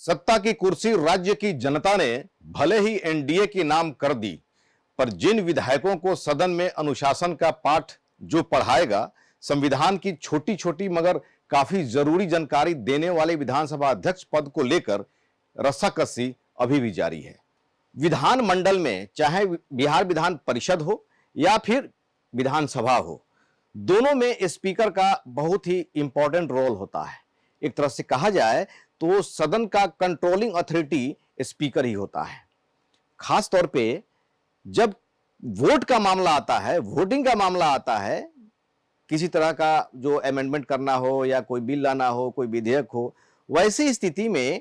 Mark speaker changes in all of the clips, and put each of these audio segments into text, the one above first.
Speaker 1: सत्ता की कुर्सी राज्य की जनता ने भले ही एनडीए की नाम कर दी, पर जिन विधायकों को सदन में अनुशासन का पाठ जो पढ़ाएगा, संविधान की छोटी छोटी मगर काफी जरूरी जानकारी देने वाले विधानसभा अध्यक्ष पद को लेकर रस्साकसी अभी भी जारी है। विधान मंडल में चाहे बिहार विधान परिषद हो या फिर विधानसभा हो, दोनों में स्पीकर का बहुत ही इंपॉर्टेंट रोल होता है। एक तरह से कहा जाए तो सदन का कंट्रोलिंग अथॉरिटी स्पीकर ही होता है। खास तौर पे जब वोट का मामला आता है, वोटिंग का मामला आता है, किसी तरह का जो अमेंडमेंट करना हो या कोई बिल लाना हो, कोई विधेयक हो, वैसी स्थिति में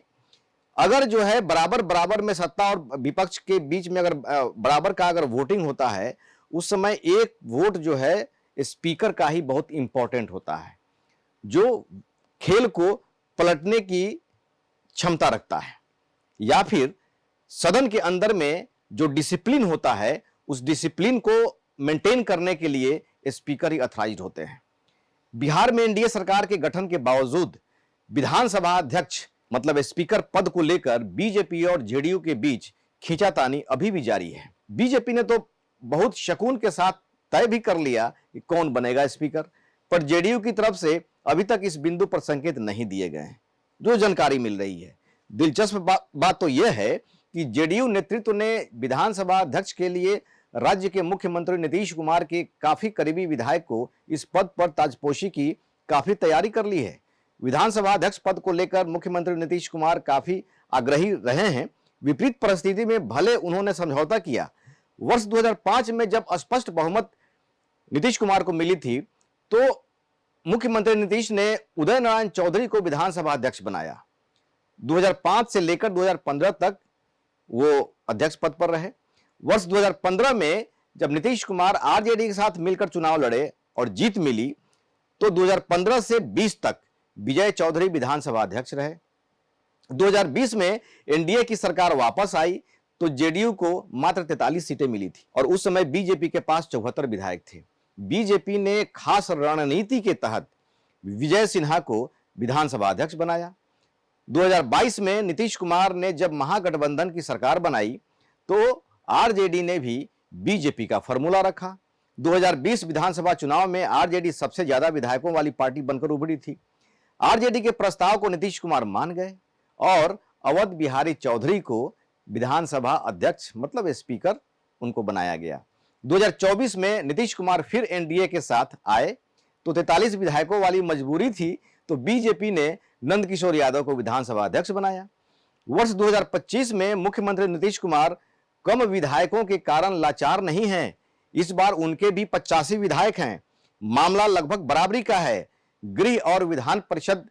Speaker 1: अगर जो है बराबर बराबर में सत्ता और विपक्ष के बीच में अगर बराबर का अगर वोटिंग होता है, उस समय एक वोट जो है स्पीकर का ही बहुत इंपॉर्टेंट होता है, जो खेल को पलटने की क्षमता रखता है, या फिर सदन के अंदर में जो डिसिप्लिन होता है उस डिसिप्लिन को मेंटेन करने के लिए स्पीकर ही अथॉराइज्ड होते हैं। बिहार में एनडीए सरकार के गठन के बावजूद विधानसभा अध्यक्ष मतलब स्पीकर पद को लेकर बीजेपी और जेडीयू के बीच खींचातानी अभी भी जारी है। बीजेपी ने तो बहुत शकून के साथ तय भी कर लिया कि कौन बनेगा स्पीकर, पर जेडीयू की तरफ से अभी तक इस बिंदु पर संकेत नहीं दिए गए हैं, जो जानकारी मिल रही है। दिलचस्प बात तो यह है कि जेडीयू नेतृत्व ने विधानसभा अध्यक्ष के लिए राज्य के मुख्यमंत्री नीतीश कुमार के काफी करीबी विधायक को इस पद पर ताजपोशी की काफी तैयारी कर ली है। विधानसभा अध्यक्ष पद को लेकर मुख्यमंत्री नीतीश कुमार काफी आग्रही रहे हैं। विपरीत परिस्थिति में भले उन्होंने समझौता किया। वर्ष 2005 में जब स्पष्ट बहुमत नीतीश कुमार को मिली थी, तो मुख्यमंत्री नीतीश ने उदय नारायण चौधरी को विधानसभा अध्यक्ष बनाया। 2005 से लेकर 2015 तक वो अध्यक्ष पद पर रहे। वर्ष 2015 में जब नीतीश कुमार आरजेडी के साथ मिलकर चुनाव लड़े और जीत मिली, तो 2015 से 20 तक विजय चौधरी विधानसभा अध्यक्ष रहे। 2020 में एनडीए की सरकार वापस आई तो जेडीयू को मात्र 43 सीटें मिली थी और उस समय बीजेपी के पास 74 विधायक थे। बीजेपी ने खास रणनीति के तहत विजय सिन्हा को विधानसभा अध्यक्ष बनाया। 2022 में नीतीश कुमार ने जब महागठबंधन की सरकार बनाई तो आरजेडी ने भी बीजेपी का फॉर्मूला रखा। 2020 विधानसभा चुनाव में आरजेडी सबसे ज्यादा विधायकों वाली पार्टी बनकर उभरी थी। आरजेडी के प्रस्ताव को नीतीश कुमार मान गए और अवध बिहारी चौधरी को विधानसभा अध्यक्ष मतलब स्पीकर उनको बनाया गया। 2024 में नीतीश कुमार फिर एनडीए के साथ आए तो 43 विधायकों वाली मजबूरी थी, तो बीजेपी ने नंदकिशोर यादव को विधानसभा अध्यक्ष बनाया। वर्ष 2025 में मुख्यमंत्री नीतीश कुमार कम विधायकों के कारण लाचार नहीं हैं। इस बार उनके भी 85 विधायक हैं। मामला लगभग बराबरी का है। गृह और विधान परिषद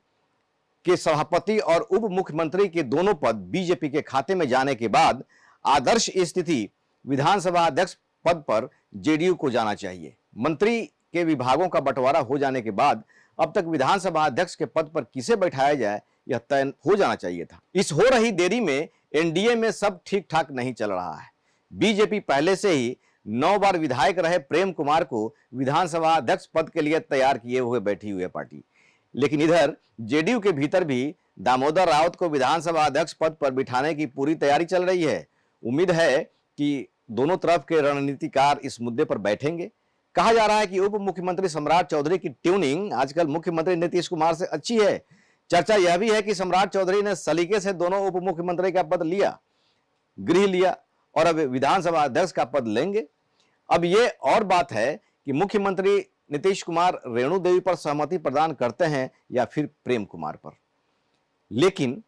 Speaker 1: के सभापति और उप मुख्यमंत्री के दोनों पद बीजेपी के खाते में जाने के बाद आदर्श स्थिति विधानसभा अध्यक्ष पद पर जेडीयू को जाना चाहिए। मंत्री के विभागों का बंटवारा हो जाने के बाद अब तक विधानसभा अध्यक्ष के पद पर किसे बैठाया जाए यह तय हो जाना चाहिए था। इस हो रही देरी में एनडीए में सब ठीक ठाक नहीं चल रहा है। बीजेपी पहले से ही 9 बार विधायक रहे प्रेम कुमार को विधानसभा अध्यक्ष पद के लिए तैयार किए हुए बैठी हुई है पार्टी, लेकिन इधर जेडीयू के भीतर भी दामोदर राउत को विधानसभा अध्यक्ष पद पर बिठाने की पूरी तैयारी चल रही है। उम्मीद है कि दोनों तरफ के रणनीतिकार इस मुद्दे पर बैठेंगे। कहा जा रहा है कि उप मुख्यमंत्री सम्राट चौधरी की ट्यूनिंग आजकल मुख्यमंत्री नीतीश कुमार से अच्छी है। चर्चा यह भी है कि सम्राट चौधरी ने सलीके से दोनों उप मुख्यमंत्री का पद लिया, गृह लिया और अब विधानसभा अध्यक्ष का पद लेंगे। अब यह और बात है कि मुख्यमंत्री नीतीश कुमार रेणु देवी पर सहमति प्रदान करते हैं या फिर प्रेम कुमार पर। लेकिन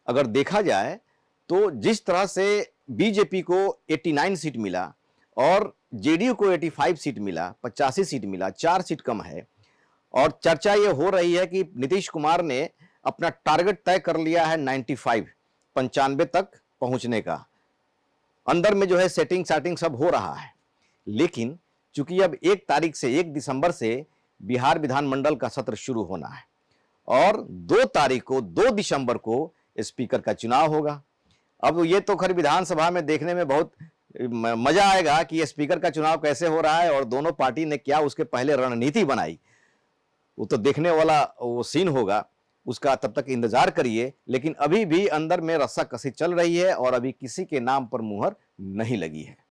Speaker 1: अगर देखा जाए तो जिस तरह से बीजेपी को 89 सीट मिला और जेडीयू को 85 सीट मिला, 85 सीट मिला, 4 सीट कम है, और चर्चा यह हो रही है कि नीतीश कुमार ने अपना टारगेट तय कर लिया है 95 तक पहुंचने का। अंदर में जो है सेटिंग सब हो रहा है, लेकिन चूंकि अब 1 तारीख से 1 दिसंबर से बिहार विधानमंडल का सत्र शुरू होना है और 2 तारीख को 2 दिसंबर को स्पीकर का चुनाव होगा। अब ये तो खैर विधानसभा में देखने में बहुत मजा आएगा कि स्पीकर का चुनाव कैसे हो रहा है और दोनों पार्टी ने क्या उसके पहले रणनीति बनाई, वो तो देखने वाला वो सीन होगा। उसका तब तक इंतजार करिए। लेकिन अभी भी अंदर में रस्साकसी चल रही है और अभी किसी के नाम पर मुहर नहीं लगी है।